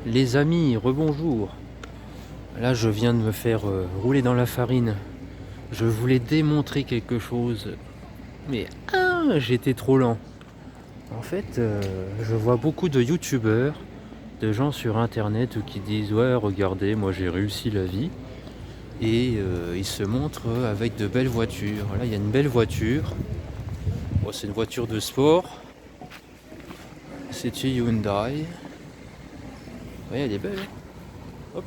Les amis, rebonjour. Là, je viens de me faire rouler dans la farine. Je voulais démontrer quelque chose, mais j'étais trop lent. En fait, je vois beaucoup de youtubeurs, de gens sur internet qui disent ouais, regardez, moi j'ai réussi la vie. Et ils se montrent avec de belles voitures. Là, il y a une belle voiture. Bon, c'est une voiture de sport. C'est une Hyundai. Ouais, elle est belle. Hop.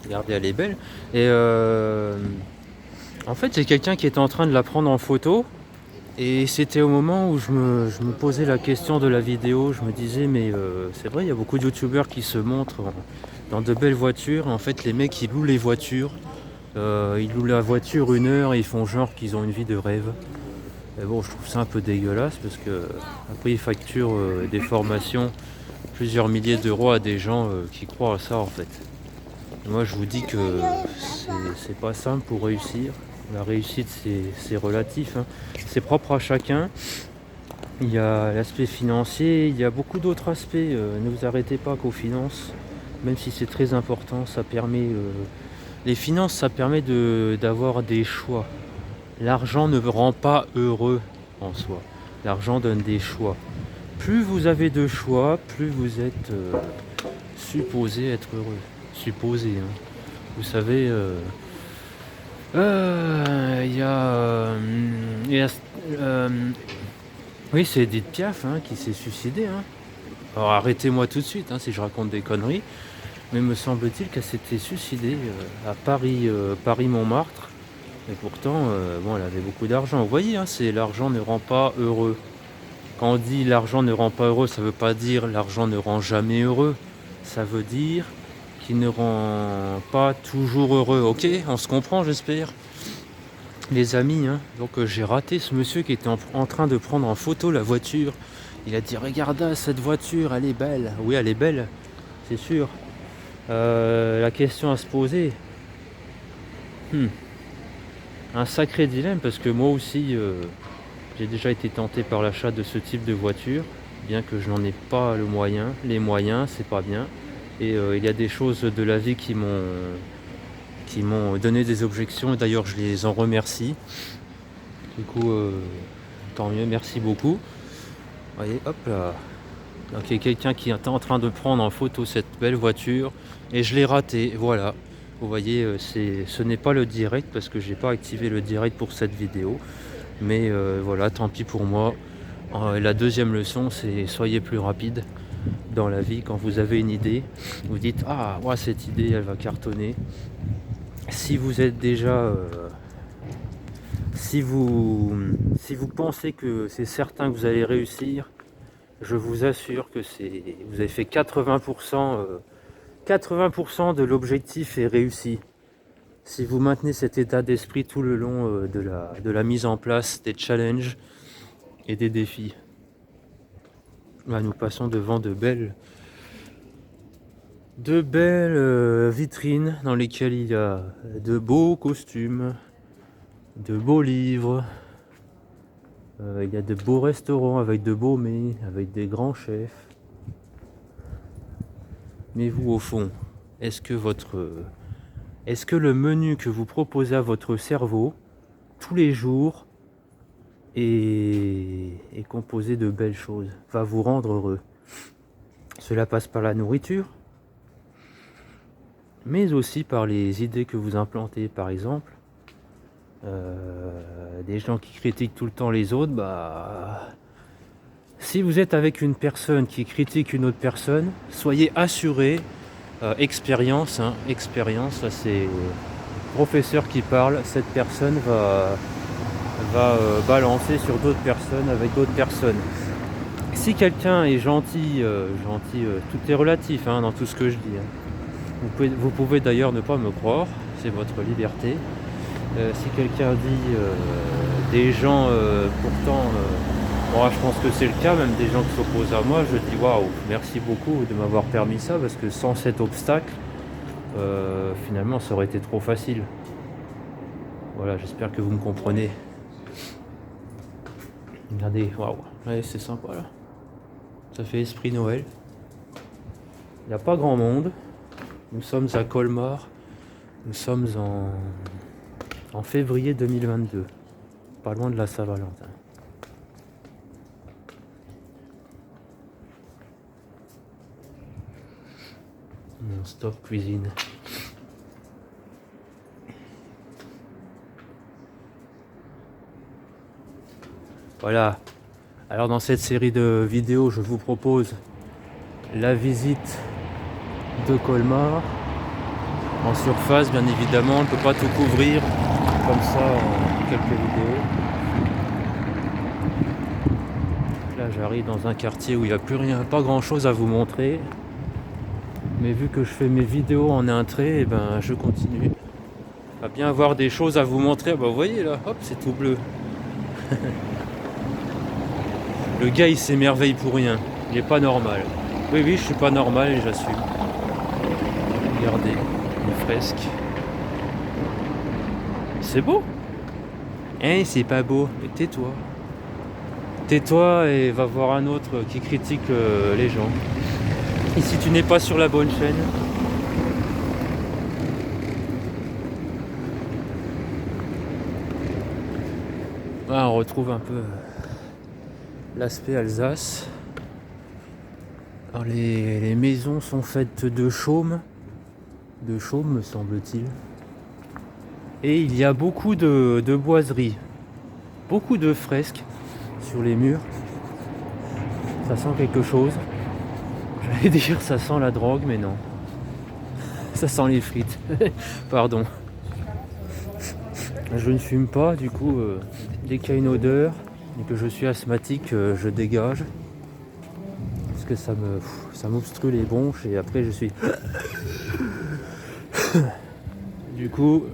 Regardez, elle est belle. Et en fait, c'est quelqu'un qui était en train de la prendre en photo. Et c'était au moment où je me posais la question de la vidéo. Je me disais, mais c'est vrai, il y a beaucoup de youtubeurs qui se montrent dans de belles voitures. En fait, les mecs, ils louent les voitures. Ils louent la voiture 1 heure et ils font genre qu'ils ont une vie de rêve. Et bon, je trouve ça un peu dégueulasse parce que après, ils facturent des formations, plusieurs milliers d'euros à des gens qui croient à ça en fait. Moi, je vous dis que c'est pas simple pour réussir. La réussite, c'est relatif, hein. C'est propre à chacun. Il y a l'aspect financier, il y a beaucoup d'autres aspects. Ne vous arrêtez pas qu'aux finances, même si c'est très important, ça permet. Les finances, ça permet d'avoir des choix. L'argent ne rend pas heureux en soi. L'argent donne des choix. Plus vous avez de choix, plus vous êtes supposé être heureux. Supposé, hein. Vous savez, il y a, euh, oui, c'est Edith Piaf hein, qui s'est suicidée. Hein. Alors arrêtez-moi tout de suite hein, si je raconte des conneries, mais me semble-t-il qu'elle s'était suicidée à Paris, Paris-Montmartre. Et pourtant, bon, elle avait beaucoup d'argent. Vous voyez, hein, c'est l'argent ne rend pas heureux. Quand on dit l'argent ne rend pas heureux, ça ne veut pas dire l'argent ne rend jamais heureux. Ça veut dire qu'il ne rend pas toujours heureux. Ok, on se comprend, j'espère. Les amis, hein, donc j'ai raté ce monsieur qui était en train de prendre en photo la voiture. Il a dit regarde cette voiture, elle est belle. Oui, elle est belle, c'est sûr. La question à se poser, un sacré dilemme parce que moi aussi j'ai déjà été tenté par l'achat de ce type de voiture, bien que je n'en ai pas le moyen. Les moyens, c'est pas bien. Et il y a des choses de la vie qui m'ont donné des objections et d'ailleurs je les en remercie. Du coup, tant mieux, merci beaucoup. Vous voyez, hop là. Donc il y a quelqu'un qui est en train de prendre en photo cette belle voiture et je l'ai raté, voilà. Vous voyez, ce n'est pas le direct parce que j'ai pas activé le direct pour cette vidéo. Mais voilà, tant pis pour moi. La deuxième leçon, c'est soyez plus rapide dans la vie. Quand vous avez une idée, vous dites ah, ouais, cette idée, elle va cartonner. Si vous êtes déjà, si vous pensez que c'est certain que vous allez réussir, je vous assure que vous avez fait 80%, 80% de l'objectif est réussi. Si vous maintenez cet état d'esprit tout le long de la mise en place des challenges et des défis. Là, nous passons devant de belles vitrines dans lesquelles il y a de beaux costumes, de beaux livres, il y a de beaux restaurants avec de beaux mets, avec des grands chefs. Mais vous, au fond, est-ce que le menu que vous proposez à votre cerveau tous les jours est composé de belles choses, va vous rendre heureux? Cela passe par la nourriture, mais aussi par les idées que vous implantez. Par exemple, des gens qui critiquent tout le temps les autres, bah, si vous êtes avec une personne qui critique une autre personne, soyez assuré, expérience, hein, expérience, là c'est le professeur qui parle, cette personne va balancer sur d'autres personnes avec d'autres personnes. Si quelqu'un est gentil, tout est relatif hein, dans tout ce que je dis. Hein. Vous pouvez d'ailleurs ne pas me croire, c'est votre liberté. Si quelqu'un dit des gens pourtant, moi je pense que c'est le cas, même des gens qui s'opposent à moi, je dis waouh, merci beaucoup de m'avoir permis ça parce que sans cet obstacle, finalement ça aurait été trop facile. Voilà, j'espère que vous me comprenez. Regardez, waouh, ouais, c'est sympa là. Ça fait esprit Noël. Il n'y a pas grand monde. Nous sommes à Colmar. Nous sommes en février 2022. Pas loin de la Saint-Valentin. Non-stop cuisine. Voilà. Alors dans cette série de vidéos, je vous propose la visite de Colmar. En surface, bien évidemment, on ne peut pas tout couvrir comme ça en quelques vidéos. Là, j'arrive dans un quartier où il n'y a plus rien, pas grand chose à vous montrer. Mais vu que je fais mes vidéos en un trait, eh ben, je continue à bien avoir des choses à vous montrer. Bah, vous voyez là, hop, c'est tout bleu. Le gars, il s'émerveille pour rien. Il n'est pas normal. Oui, je suis pas normal et j'assume. Regardez les fresques. C'est beau. Hein, c'est pas beau. Mais tais-toi. Tais-toi et va voir un autre qui critique les gens. Et si tu n'es pas sur la bonne chaîne. Ah, on retrouve un peu l'aspect Alsace. Alors les maisons sont faites de chaume me semble-t-il. Et il y a beaucoup de boiseries, beaucoup de fresques sur les murs. Ça sent quelque chose. J'allais dire ça sent la drogue, mais non. Ça sent les frites. Pardon. Je ne fume pas, du coup, dès qu'il y a une odeur et que je suis asthmatique, je dégage. Parce que ça m'obstrue les bronches et après je suis... Du coup,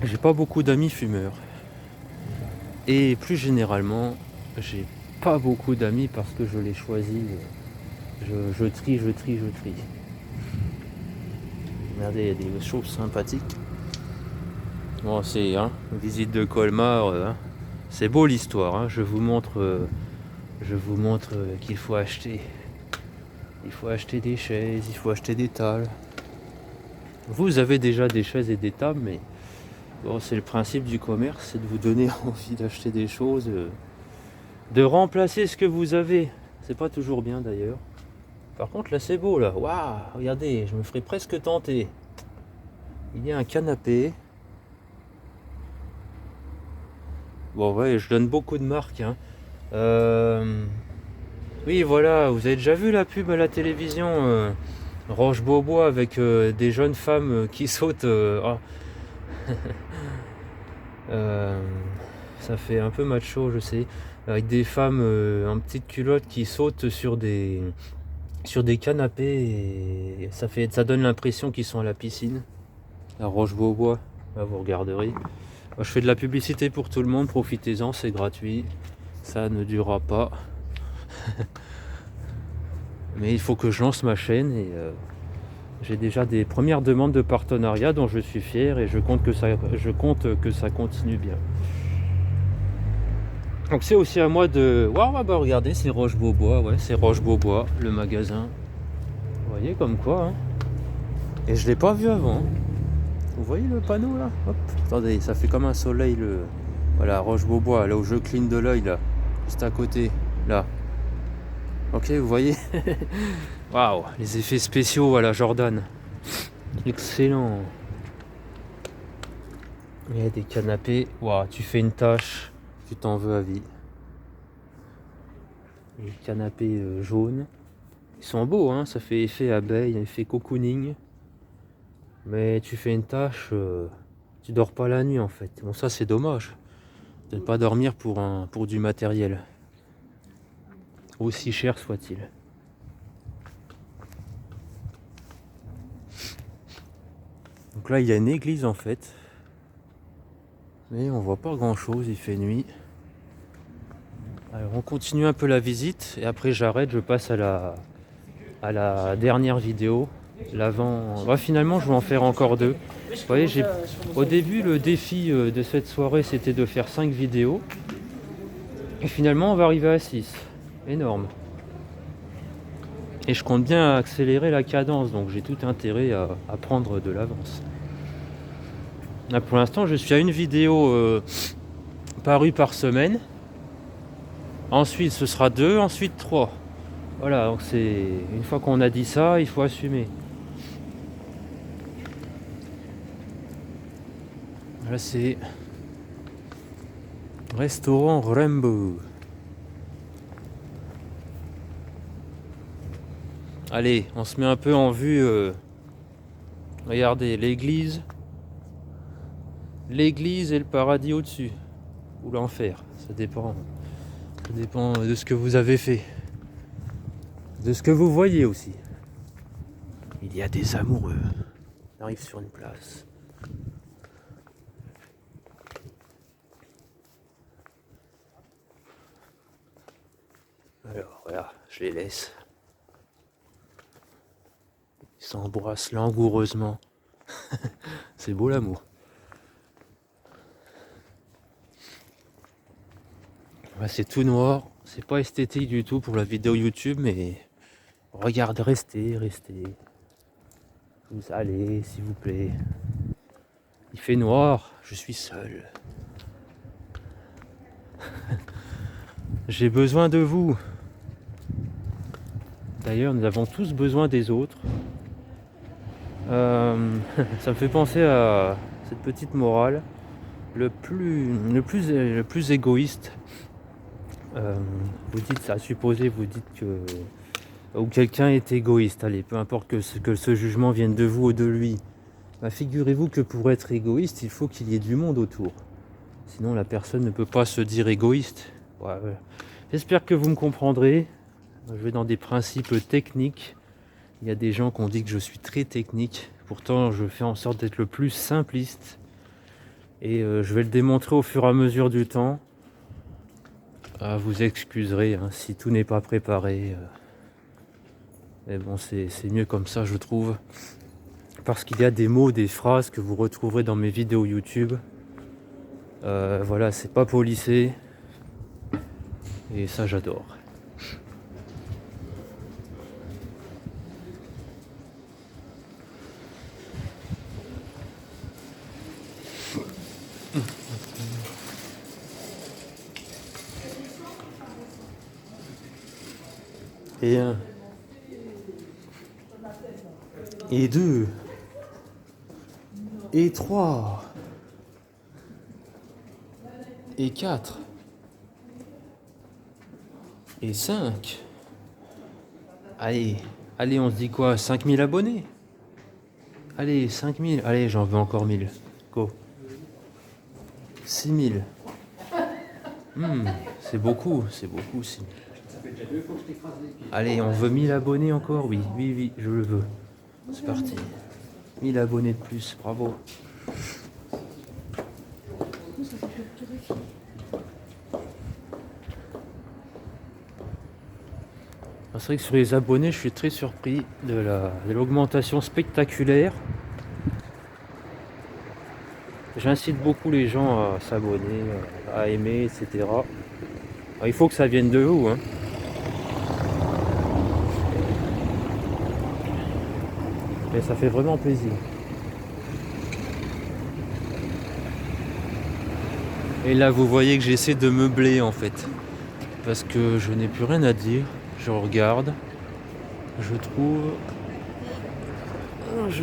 j'ai pas beaucoup d'amis fumeurs. Et plus généralement, j'ai pas beaucoup d'amis parce que je les choisis. Je trie. Regardez, il y a des choses sympathiques. Bon, c'est une visite de Colmar. C'est beau l'histoire. Je vous montre qu'il faut acheter. Il faut acheter des chaises, il faut acheter des tables. Vous avez déjà des chaises et des tables, mais bon, c'est le principe du commerce, c'est de vous donner envie d'acheter des choses, de remplacer ce que vous avez. C'est pas toujours bien d'ailleurs. Par contre là c'est beau là. Waouh, regardez, je me ferais presque tenter. Il y a un canapé. Bon ouais, je donne beaucoup de marques. Oui voilà, vous avez déjà vu la pub à la télévision Roche-Beaubois avec des jeunes femmes qui sautent. Ça fait un peu macho, je sais. Avec des femmes en petite culotte qui sautent sur des canapés et ça donne l'impression qu'ils sont à la piscine. À Roche-Beaubois, là vous regarderez. Moi, je fais de la publicité pour tout le monde, profitez-en, c'est gratuit. Ça ne durera pas. Mais il faut que je lance ma chaîne et j'ai déjà des premières demandes de partenariat dont je suis fier et je compte que ça continue bien. Donc c'est aussi à moi de... Waouh, bah regardez, c'est Roche-Beaubois, ouais, c'est Roche-Beaubois, le magasin. Vous voyez comme quoi, Et je l'ai pas vu avant. Vous voyez le panneau là? Hop, attendez, ça fait comme un soleil Voilà, Roche-Beaubois, là où je cligne de l'œil là. Juste à côté, là. Ok, vous voyez. Waouh, les effets spéciaux à la Jordan. Excellent. Il y a des canapés. Waouh, tu fais une tâche, tu t'en veux à vie. Les canapés jaunes. Ils sont beaux, ça fait effet abeille, effet cocooning. Mais tu fais une tâche, tu dors pas la nuit en fait. Bon, ça c'est dommage de ne pas dormir pour du matériel. Aussi cher soit-il. Donc là il y a une église en fait. Mais on voit pas grand chose, il fait nuit. Alors on continue un peu la visite et après j'arrête, je passe à la dernière vidéo. L'avant. Finalement je vais en faire encore 2. Vous voyez, au début le défi de cette soirée c'était de faire 5 vidéos. Et finalement on va arriver à 6. Énorme. Et je compte bien accélérer la cadence, donc j'ai tout intérêt à prendre de l'avance. Là, pour l'instant, je suis à une vidéo parue par semaine. Ensuite, ce sera 2, ensuite 3. Voilà, donc c'est une fois qu'on a dit ça, il faut assumer. Là, c'est restaurant Rainbow. Allez, on se met un peu en vue. Regardez, l'église et le paradis au-dessus. Ou l'enfer, ça dépend. Ça dépend de ce que vous avez fait. De ce que vous voyez aussi. Il y a des amoureux. On arrive sur une place. Alors, voilà, je les laisse. Ils s'embrassent langoureusement. C'est beau l'amour. Là, c'est tout noir. C'est pas esthétique du tout pour la vidéo YouTube, mais regardez, restez. Vous allez, s'il vous plaît. Il fait noir, je suis seul. J'ai besoin de vous. D'ailleurs, nous avons tous besoin des autres. Ça me fait penser à cette petite morale. Le plus égoïste. Vous dites ça, supposez, vous dites que ou quelqu'un est égoïste. Allez, peu importe que ce jugement vienne de vous ou de lui. Bah, figurez-vous que pour être égoïste, il faut qu'il y ait du monde autour. Sinon, la personne ne peut pas se dire égoïste. Ouais. J'espère que vous me comprendrez. Je vais dans des principes techniques. Il y a des gens qui ont dit que je suis très technique. Pourtant, je fais en sorte d'être le plus simpliste. Et je vais le démontrer au fur et à mesure du temps. Vous excuserez hein, si tout n'est pas préparé. Mais bon, c'est mieux comme ça, je trouve. Parce qu'il y a des mots, des phrases que vous retrouverez dans mes vidéos YouTube. Voilà, c'est pas policé. Et ça, j'adore. Et 1. Et 2. Et 3. Et 4. Et 5. Allez, on se dit quoi? 5000 abonnés? Allez, 5000. Allez, j'en veux encore 1000. Go. 6000. C'est beaucoup 6000. Allez, on veut 1000 abonnés encore? Oui, je le veux. C'est parti. 1000 abonnés de plus, bravo. C'est vrai que sur les abonnés, je suis très surpris de l'augmentation spectaculaire. J'incite beaucoup les gens à s'abonner, à aimer, etc. Alors, il faut que ça vienne de vous. Hein. Mais ça fait vraiment plaisir. Et là, vous voyez que j'essaie de meubler en fait. Parce que je n'ai plus rien à dire. Je regarde. Je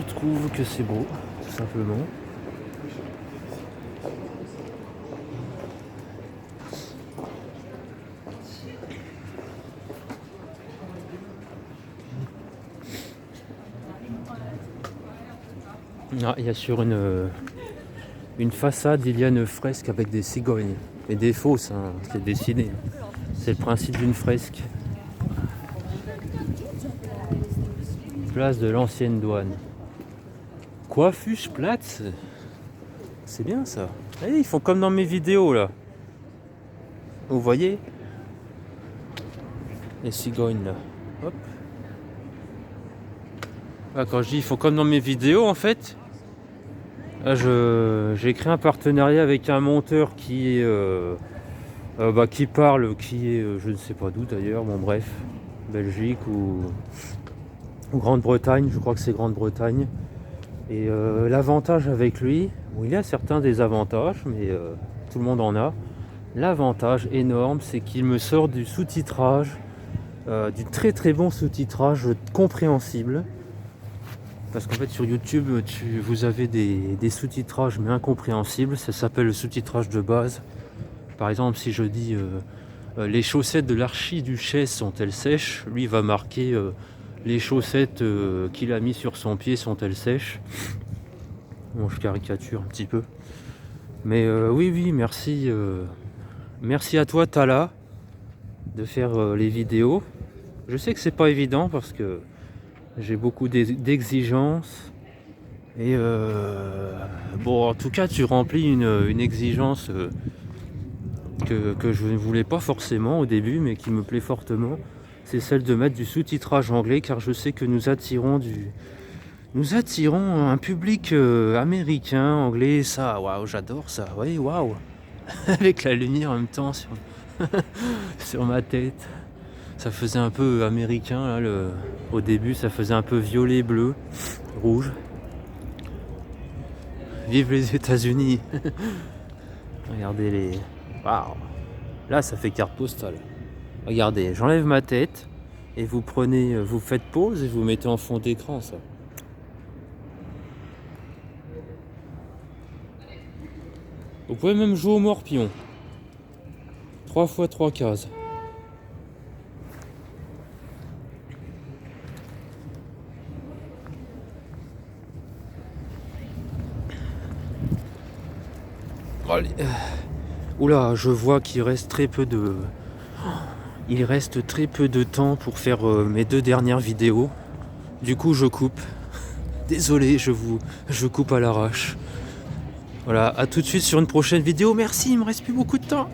trouve que c'est beau, tout simplement. Ah, il y a sur une façade, il y a une fresque avec des cigognes. Et des fausses, hein, c'est dessiné. C'est le principe d'une fresque. Place de l'ancienne douane. Coiffeusplatz. C'est bien ça. Et ils font comme dans mes vidéos là. Vous voyez? Les cigognes là. Hop. Là, quand je dis ils font comme dans mes vidéos en fait. Là, j'ai créé un partenariat avec un monteur qui est qui parle, qui est je ne sais pas d'où d'ailleurs, bon bref. Belgique ou Grande-Bretagne, je crois que c'est Grande-Bretagne. Et l'avantage avec lui, bon, il y a certains désavantages, mais tout le monde en a. L'avantage énorme, c'est qu'il me sort du sous-titrage, du très très bon sous-titrage compréhensible. Parce qu'en fait sur YouTube, vous avez des sous-titrages mais incompréhensibles, ça s'appelle le sous-titrage de base. Par exemple, si je dis les chaussettes de l'archiduchesse sont-elles sèches, lui va marquer les chaussettes qu'il a mis sur son pied sont-elles sèches. Bon, je caricature un petit peu. Mais oui, merci. Merci à toi, Tala, de faire les vidéos. Je sais que c'est pas évident parce que j'ai beaucoup d'exigences. Et bon, en tout cas, tu remplis une exigence que je ne voulais pas forcément au début, mais qui me plaît fortement. C'est celle de mettre du sous-titrage anglais, car je sais que nous attirons un public américain, anglais. Ça, waouh, j'adore ça. Oui, waouh. Avec la lumière en même temps sur ma tête. Ça faisait un peu américain là, au début, ça faisait un peu violet, bleu, rouge. Vive les États-Unis. Regardez les. Waouh. Là, ça fait carte postale. Regardez, j'enlève ma tête et vous faites pause et vous mettez en fond d'écran ça. Vous pouvez même jouer au morpion. 3 fois 3 cases. Allez. Oula, je vois qu'il reste très peu de... Il reste très peu de temps pour faire mes 2 dernières vidéos. Du coup, je coupe. Désolé, je coupe à l'arrache. Voilà, à tout de suite sur une prochaine vidéo. Merci, il me reste plus beaucoup de temps.